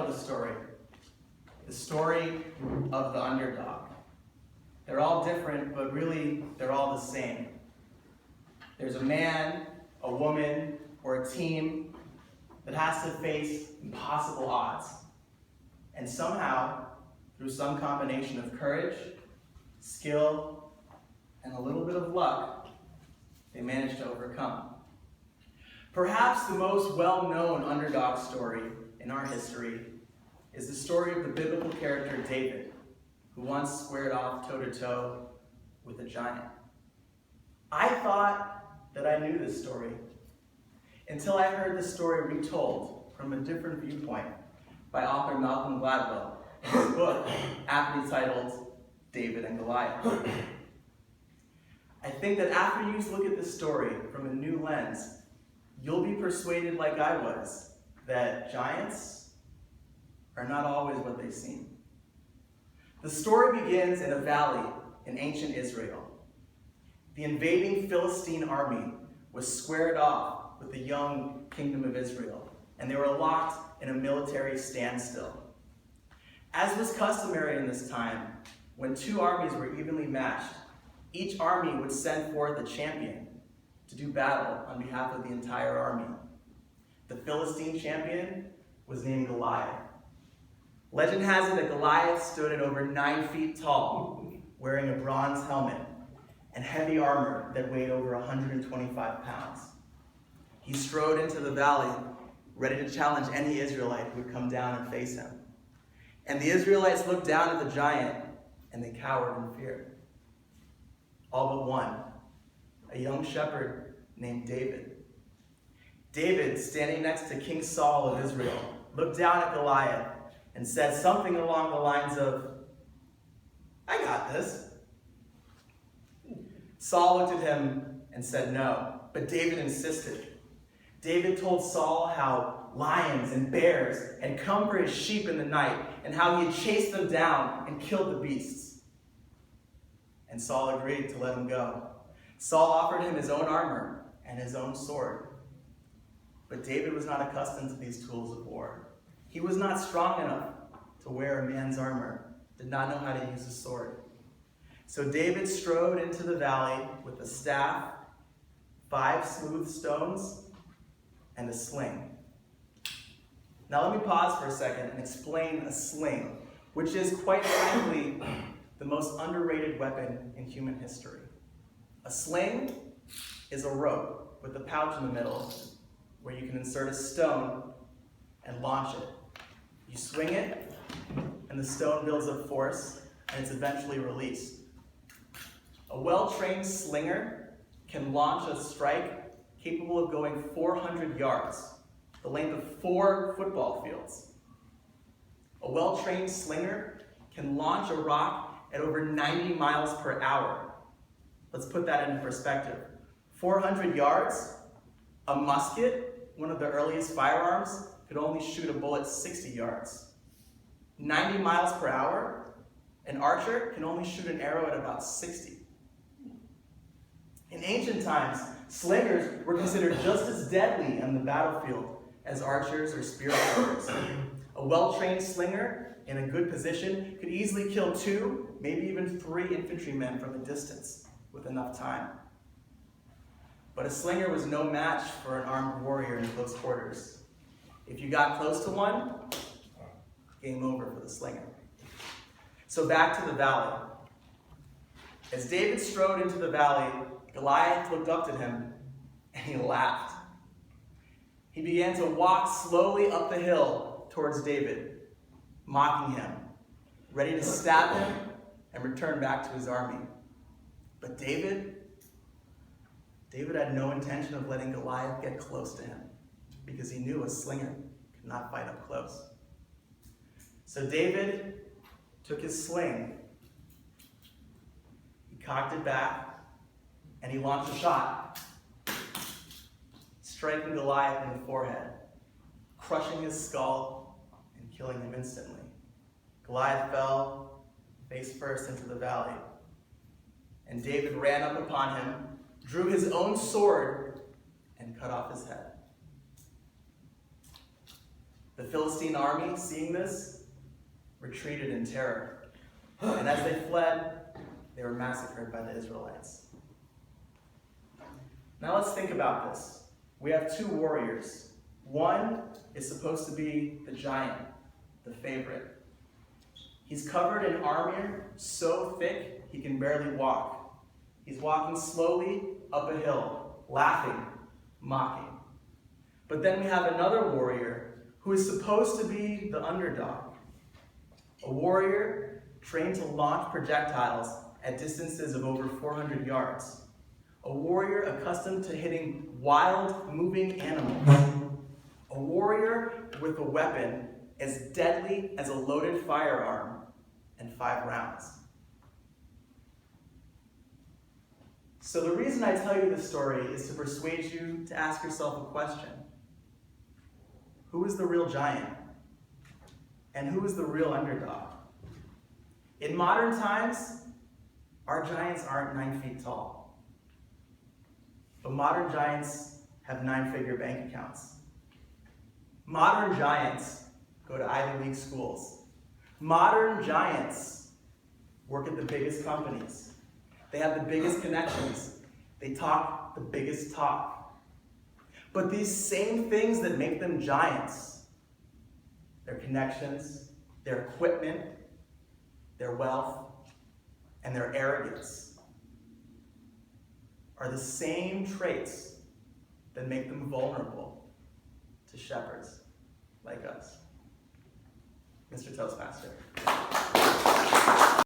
know the story of the underdog. They're all different, but really they're all the same. There's a man, a woman, or a team that has to face impossible odds. And somehow, through some combination of courage, skill, and a little bit of luck, they manage to overcome. Perhaps the most well-known underdog story in our history is the story of the biblical character David, who once squared off toe-to-toe with a giant. I thought that I knew this story until I heard the story retold from a different viewpoint by author Malcolm Gladwell in his book, aptly titled David and Goliath. I think that after you look at this story from a new lens, you'll be persuaded, like I was, that giants are not always what they seem. The story begins in a valley in ancient Israel. The invading Philistine army was squared off with the young kingdom of Israel, and they were locked in a military standstill. As was customary in this time, when two armies were evenly matched, each army would send forth a champion to do battle on behalf of the entire army. The Philistine champion was named Goliath. Legend has it that Goliath stood at over 9 feet tall, wearing a bronze helmet and heavy armor that weighed over 125 pounds. He strode into the valley, ready to challenge any Israelite who would come down and face him. And the Israelites looked down at the giant, and they cowered in fear. All but one, a young shepherd named David. David, standing next to King Saul of Israel, looked down at Goliath and said something along the lines of, "I got this." Saul looked at him and said no, but David insisted. David told Saul how lions and bears had come for his sheep in the night and how he had chased them down and killed the beasts. And Saul agreed to let him go. Saul offered him his own armor and his own sword. But David was not accustomed to these tools of war. He was not strong enough to wear a man's armor, did not know how to use a sword. So David strode into the valley with a staff, 5 smooth stones, and a sling. Now let me pause for a second and explain a sling, which is quite frankly the most underrated weapon in human history. A sling is a rope with a pouch in the middle where you can insert a stone and launch it. You swing it, and the stone builds up force, and it's eventually released. A well-trained slinger can launch a strike capable of going 400 yards, the length of 4 football fields. A well-trained slinger can launch a rock at over 90 miles per hour. Let's put that into perspective. 400 yards, a musket, one of the earliest firearms, could only shoot a bullet 60 yards. 90 miles per hour, an archer can only shoot an arrow at about 60. In ancient times, slingers were considered just as deadly on the battlefield as archers or spear throwers. A well-trained slinger in a good position could easily kill 2, maybe even 3 infantrymen from a distance with enough time. But a slinger was no match for an armed warrior in close quarters. If you got close to one, game over for the slinger. So back to the valley. As David strode into the valley, Goliath looked up to him and he laughed. He began to walk slowly up the hill towards David, mocking him, ready to stab him and return back to his army. But David had no intention of letting Goliath get close to him because he knew a slinger could not fight up close. So David took his sling, he cocked it back, and he launched a shot, striking Goliath in the forehead, crushing his skull and killing him instantly. Goliath fell face first into the valley, and David ran up upon him, drew his own sword, and cut off his head. The Philistine army, seeing this, retreated in terror. And as they fled, they were massacred by the Israelites. Now let's think about this. We have two warriors. One is supposed to be the giant, the favorite. He's covered in armor so thick he can barely walk. He's walking slowly up a hill, laughing, mocking. But then we have another warrior who is supposed to be the underdog. A warrior trained to launch projectiles at distances of over 400 yards. A warrior accustomed to hitting wild, moving animals. A warrior with a weapon as deadly as a loaded firearm and 5 rounds. So the reason I tell you this story is to persuade you to ask yourself a question. Who is the real giant? And who is the real underdog? In modern times, our giants aren't 9 feet tall. But modern giants have 9-figure bank accounts. Modern giants go to Ivy League schools. Modern giants work at the biggest companies. They have the biggest connections. They talk the biggest talk. But these same things that make them giants, their connections, their equipment, their wealth, and their arrogance, are the same traits that make them vulnerable to shepherds like us. Mr. Toastmaster.